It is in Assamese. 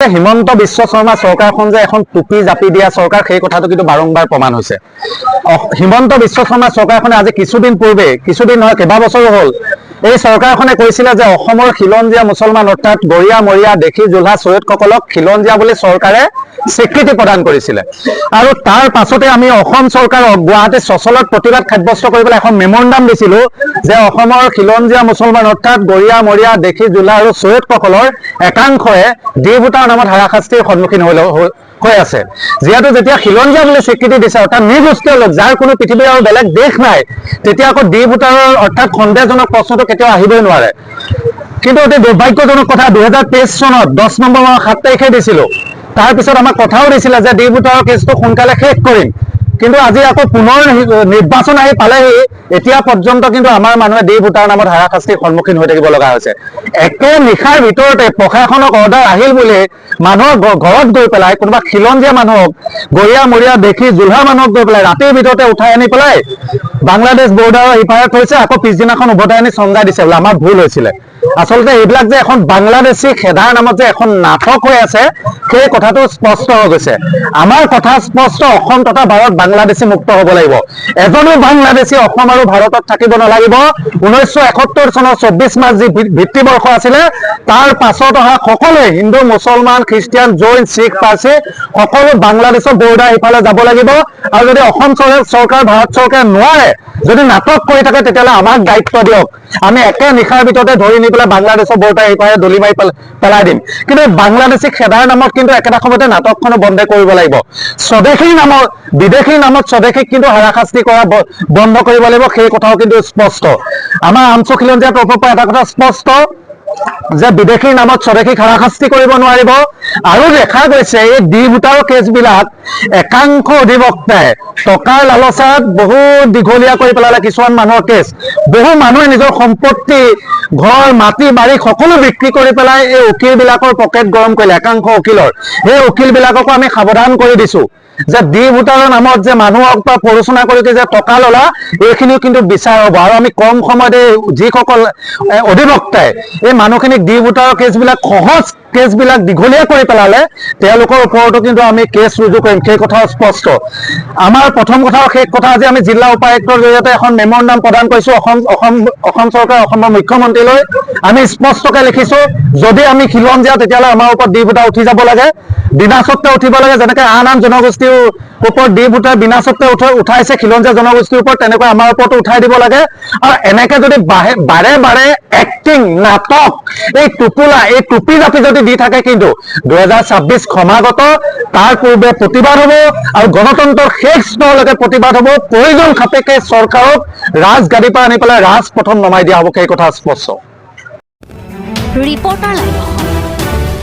হিমন্ত বিশ্ব শৰ্মা চৰকাৰখন যে এখন টুপি জাপি দিয়া চৰকাৰ সেই কথাটো কিন্তু বাৰম্বাৰ প্ৰমাণ হৈছে। হিমন্ত বিশ্ব শৰ্মা চৰকাৰখনে আজি কিছুদিন পূৰ্বে, কিছুদিন নহয় কেইবাবছৰো হ'ল, এই চৰকাৰখনে কৈছিলে যে অসমৰ খিলঞ্জীয়া মুছলমান অৰ্থাৎ গৰীয়া মৰীয়া দেশী জোলহা চৈয়দসকলক খিলঞ্জীয়া বুলি চৰকাৰে স্বীকৃতি প্ৰদান কৰিছিলে। আৰু তাৰ পাছতে আমি অসম চৰকাৰক গুৱাহাটী চচলত প্ৰতিবাদ সাব্যস্ত কৰিবলৈ এখন মেমৰেণ্ডাম দিছিলোঁ যে অসমৰ খিলঞ্জীয়া মুছলমান অৰ্থাৎ গৰীয়া মৰীয়া দেশী জোলহা আৰু চৈয়দসকলৰ একাংশই ডি ভোটাৰ নামত হাৰাশাস্তিৰ সন্মুখীন হৈ আছে। যিহেতু যেতিয়া খিলঞ্জীয়া বুলি স্বীকৃতি দিছে অৰ্থাৎ নিৰ্গোষ্ঠীয় লোক, যাৰ কোনো পৃথিৱীৰ আৰু বেলেগ দেশ নাই, তেতিয়া আকৌ ডি ভোটাৰৰ অৰ্থাৎ সন্দেহজনক প্ৰশ্নটো কেতিয়াও আহিবই নোৱাৰে। কিন্তু অতি দুৰ্ভাগ্যজনক কথা, 2023 চনত 10 নম্বৰ মাহৰ 7 তাৰিখে দিছিলোঁ। তাৰপিছত আমাক কথাও দিছিলে যে ডি ভোটাৰৰ কেছটো সোনকালে শেষ কৰিম। কিন্তু আজি আকৌ পুনৰ নিৰ্বাচন আহি পালেহি, এতিয়া পৰ্যন্ত কিন্তু আমাৰ মানুহে ডি ভোটাৰ নামত হাৰাশাস্তিৰ সন্মুখীন হৈ থাকিব লগা হৈছে। একে নিশাৰ ভিতৰতে প্ৰশাসনক অৰ্ডাৰ আহিল বুলি মানুহৰ ঘৰত গৈ পেলাই কোনোবা খিলঞ্জীয়া মানুহক, গৰীয়া মৰীয়া দেশী জোলহা মানুহক গৈ পেলাই ৰাতিৰ ভিতৰতে উঠাই আনি পেলাই বাংলাদেশ বৰ্ডাৰৰ ইপাৰে থৈছে, আকৌ পিছদিনাখন উভতাই আনি চমজাই দিছে বোলে আমাৰ ভুল হৈছিলে। আচলতে এইবিলাক যে এখন বাংলাদেশী খেদাৰ নামত যে এখন নাটক হৈ আছে, সেই কথাটো স্পষ্ট হৈ গৈছে। আমাৰ কথা স্পষ্ট, অসম তথা ভাৰত বাংলাদেশী মুক্ত হ'ব লাগিব। এজনো বাংলাদেশী অসম আৰু ভাৰতত থাকিব নালাগিব। 1971 চনৰ 24 মাৰ্চ যি ভিত্তিবৰ্ষ আছিলে, তাৰ পাছত অহা সকলোৱে হিন্দু মুছলমান খ্ৰীষ্টিয়ান জৈন শিখ পাৰ্চী সকলো বাংলাদেশৰ বৰ্ডাৰ ইফালে যাব লাগিব। আৰু যদি অসম চৰকাৰ ভাৰত চৰকাৰে নোৱাৰে, যদি নাটক কৰি থাকে, তেতিয়াহ'লে আমাক দায়িত্ব দিয়ক। আমি একে নিশাৰ ভিতৰতে ধৰি নি পেলাই বাংলাদেশৰ বৰ্ডাৰ ইপাৰে দলি মাৰি পেলাই দিম। কিন্তু বাংলাদেশী খেদাৰ নামত কিন্তু একেটা সময়তে নাটকখনো বন্ধ কৰিব লাগিব। স্বদেশীৰ নামত, বিদেশীৰ নামত স্বদেশীক কিন্তু হাৰাশাস্তি কৰা বন্ধ কৰিব লাগিব, সেই কথাও কিন্তু স্পষ্ট। আমাৰ আমচু খিলঞ্জীয়া তৰফৰ পৰা এটা কথা স্পষ্ট যে বিদেশীৰ নামত স্বদেশীক হাৰাশাস্তি কৰিব নোৱাৰিব। আৰু দেখা গৈছে এই ডি ভোটাৰৰ কেছবিলাক একাংশ অধিবক্তাই টকাৰ লালচাত বহুত দীঘলীয়া কৰি পেলালে কিছুমান মানুহৰ কেছ। বহু মানুহে নিজৰ সম্পত্তি, ঘৰ, মাটি, বাৰী সকলো বিক্ৰী কৰি পেলাই এই উকিলবিলাকৰ পকেট গৰম কৰিলে, একাংশ উকিলৰ। সেই উকিলবিলাককো আমি সাৱধান কৰি দিছোঁ যে ডি ভোটাৰৰ নামত যে মানুহক বা প্ৰৰোচনা কৰি যে টকা ললা, এইখিনিও কিন্তু বিচাৰ হ'ব। আৰু আমি কম সময়তে যিসকল অধিবক্তাই এই মানুহখিনিক ডি ভোটাৰৰ কেছবিলাক, সহজ কেছবিলাক দীঘলীয়া কৰি পেলালে, তেওঁলোকৰ ওপৰতো কিন্তু আমি কেছ ৰুজু কৰিম, সেই কথাও স্পষ্ট। আমাৰ প্ৰথম কথা শেষ কথা, আজি আমি জিলা উপায়ুক্তৰ জৰিয়তে এখন মেমৰেণ্ডাম প্ৰদান কৰিছোঁ অসম চৰকাৰ, অসমৰ মুখ্যমন্ত্ৰীলৈ। আমি স্পষ্টকৈ লিখিছোঁ, যদি আমি খিলঞ্জীয়া তেতিয়াহ'লে আমাৰ ওপৰত ডি ভোটাৰ উঠি যাব লাগে, বিনা চৰ্তে উঠিব লাগে। যেনেকৈ আন জনগোষ্ঠীৰ ওপৰত ডি ভোটাৰ বিনা চৰ্তে উঠাইছে খিলঞ্জীয়া জনগোষ্ঠীৰ ওপৰত, তেনেকৈ আমাৰ ওপৰতো উঠাই দিব লাগে। আৰু এনেকৈ যদি বাৰে বাৰে এক্টিং, নাটক, এই টোপোলা, এই টুপি জাপি যদি দি থাকে, কিন্তু 2026 সমাগত, তাৰ পূৰ্বে প্ৰতিবাদ হ'ব আৰু গণতন্ত্ৰৰ শেষ স্তৰলৈকে প্ৰতিবাদ হ'ব। প্ৰয়োজন সাপেক্ষে চৰকাৰক ৰাজগাদীৰ পৰা আনি পেলাই ৰাজপথত নমাই দিয়া হ'ব, সেই কথা স্পষ্ট। Reporter live.